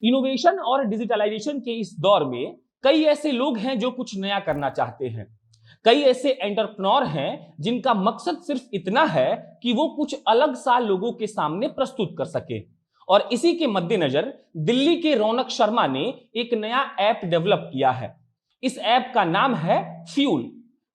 Innovation और digitalisation के इस दौर में कई ऐसे लोग हैं जो कुछ नया करना चाहते हैं। कई ऐसे एंटरप्रेन्योर हैं जिनका मकसद सिर्फ इतना है कि वो कुछ अलग सा लोगों के सामने प्रस्तुत कर सके। और इसी के मद्देनजर दिल्ली के रौनक शर्मा ने एक नया ऐप डेवलप किया है। इस ऐप का नाम है फ्यूल।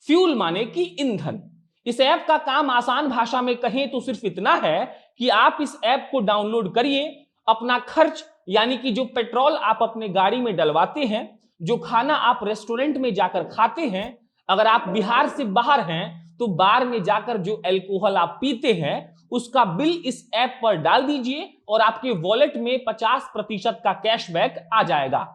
फ्यूल माने कि ईंधन। इस ऐप का काम आसान भाषा में कहें तो सिर्फ इतना है कि आप इस ऐप को डाउनलोड करिए, अपना खर्च यानी कि जो पेट्रोल आप अपने गाड़ी में डलवाते हैं, जो खाना आप रेस्टोरेंट में जाकर खाते हैं, अगर आप बिहार से बाहर हैं तो बार में जाकर जो अल्कोहल आप पीते हैं उसका बिल इस ऐप पर डाल दीजिए और आपके वॉलेट में 50% का कैशबैक आ जाएगा।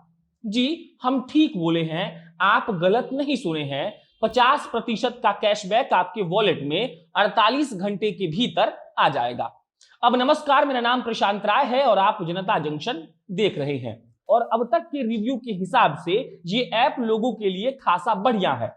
जी, हम ठीक बोले हैं, आप गलत नहीं सुने हैं। 50% का कैशबैक आपके वॉलेट में 48 घंटे के भीतर आ जाएगा। अब नमस्कार, मेरा नाम प्रशांत राय है और आप जनता जंक्शन देख रहे हैं। और अब तक के रिव्यू के हिसाब से ये ऐप लोगों के लिए खासा बढ़िया है।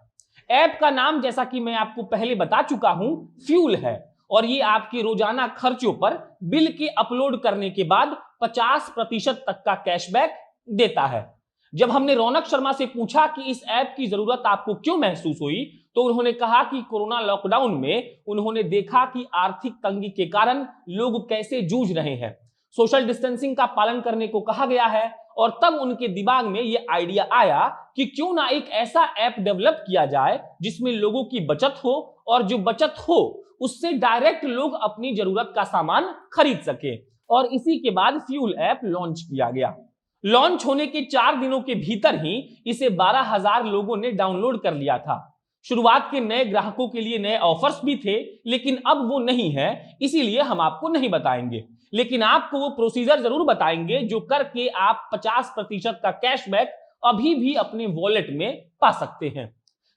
ऐप का नाम जैसा कि मैं आपको पहले बता चुका हूं, फ्यूल है और ये आपके रोजाना खर्चों पर बिल के अपलोड करने के बाद 50% तक का कैशबैक देता है। जब हमने रौनक शर्मा से पूछा कि इस ऐप की जरूरत आपको क्यों महसूस हुई, तो उन्होंने कहा कि कोरोना लॉकडाउन में उन्होंने देखा कि आर्थिक तंगी के कारण लोग कैसे जूझ रहे हैं। सोशल डिस्टेंसिंग का पालन करने को कहा गया है और तब उनके दिमाग में यह आइडिया आया कि क्यों ना एक ऐसा ऐप डेवलप किया जाए जिसमें लोगों की बचत हो और जो बचत हो उससे डायरेक्ट लोग अपनी जरूरत का सामान खरीद सके। और इसी के बाद फ्यूल ऐप लॉन्च किया गया। लॉन्च होने के 4 दिनों के भीतर ही इसे 12,000 लोगों ने डाउनलोड कर लिया था। शुरुआत के नए ग्राहकों के लिए नए ऑफर्स भी थे, लेकिन अब वो नहीं है, इसीलिए हम आपको नहीं बताएंगे। लेकिन आपको वो प्रोसीजर जरूर बताएंगे जो करके आप 50% का कैशबैक अभी भी अपने वॉलेट में पा सकते हैं।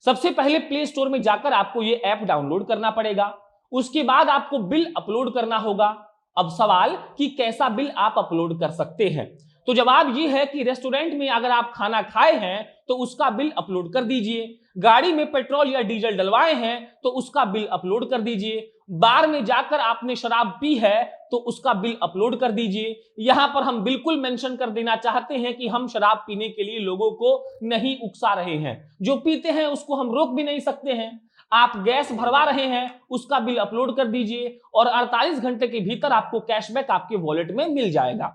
सबसे पहले प्ले स्टोर में जाकर आपको ये ऐप डाउनलोड करना पड़ेगा। उसके बाद आपको बिल अपलोड करना होगा। अब सवाल कि कैसा बिल आप अपलोड कर सकते हैं, तो जवाब यह है कि रेस्टोरेंट में अगर आप खाना खाए हैं तो उसका बिल अपलोड कर दीजिए। गाड़ी में पेट्रोल या डीजल डलवाए हैं तो उसका बिल अपलोड कर दीजिए। बार में जाकर आपने शराब पी है तो उसका बिल अपलोड कर दीजिए। यहां पर हम बिल्कुल मेंशन कर देना चाहते हैं कि हम शराब पीने के लिए लोगों को नहीं उकसा रहे हैं। जो पीते हैं उसको हम रोक भी नहीं सकते हैं। आप गैस भरवा रहे हैं, उसका बिल अपलोड कर दीजिए और 48 घंटे के भीतर आपको कैशबैक आपके वॉलेट में मिल जाएगा।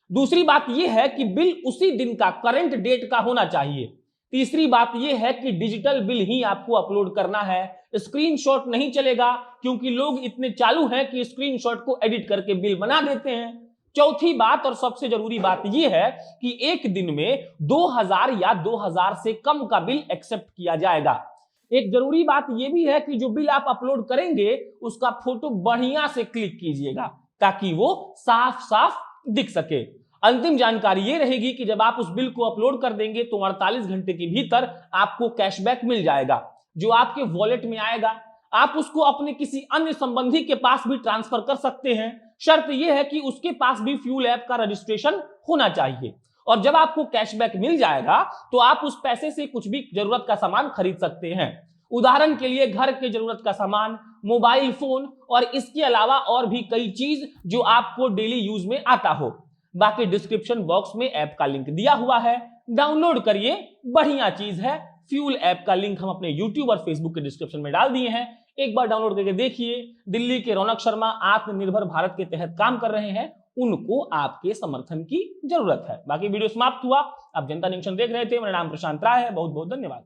दूसरी बात यह है कि बिल उसी दिन का, करंट डेट का होना चाहिए। तीसरी बात यह है कि डिजिटल बिल ही आपको अपलोड करना है, स्क्रीनशॉट नहीं चलेगा, क्योंकि लोग इतने चालू हैं कि स्क्रीनशॉट को एडिट करके बिल बना देते हैं। चौथी बात और सबसे जरूरी बात यह है कि एक दिन में 2000 या 2000 से कम का बिल एक्सेप्ट किया जाएगा। एक जरूरी बात यह भी है कि जो बिल आप अपलोड करेंगे उसका फोटो बढ़िया से क्लिक कीजिएगा ताकि वो साफ साफ दिख सके। अंतिम जानकारी ये रहेगी कि जब आप उस बिल को अपलोड कर देंगे तो 48 घंटे के भीतर आपको कैशबैक मिल जाएगा जो आपके वॉलेट में आएगा। आप उसको अपने किसी अन्य संबंधी के पास भी ट्रांसफर कर सकते हैं। शर्त यह है कि उसके पास भी फ्यूल ऐप का रजिस्ट्रेशन होना चाहिए। और जब आपको कैशबैक मिल जाएगा तो आप उस पैसे से कुछ भी जरूरत का सामान खरीद सकते हैं। उदाहरण के लिए घर के जरूरत का सामान, मोबाइल फोन और इसके अलावा और भी कई चीज जो आपको डेली यूज में आता हो। बाकी डिस्क्रिप्शन बॉक्स में ऐप का लिंक दिया हुआ है, डाउनलोड करिए, बढ़िया चीज है। फ्यूल ऐप का लिंक हम अपने यूट्यूब और फेसबुक के डिस्क्रिप्शन में डाल दिए हैं, एक बार डाउनलोड करके देखिए। दिल्ली के रौनक शर्मा आत्मनिर्भर भारत के तहत काम कर रहे हैं, उनको आपके समर्थन की जरूरत है। बाकी वीडियो समाप्त हुआ। आप जनता जंक्शन देख रहे थे, मेरा नाम प्रशांत राय है। बहुत बहुत धन्यवाद।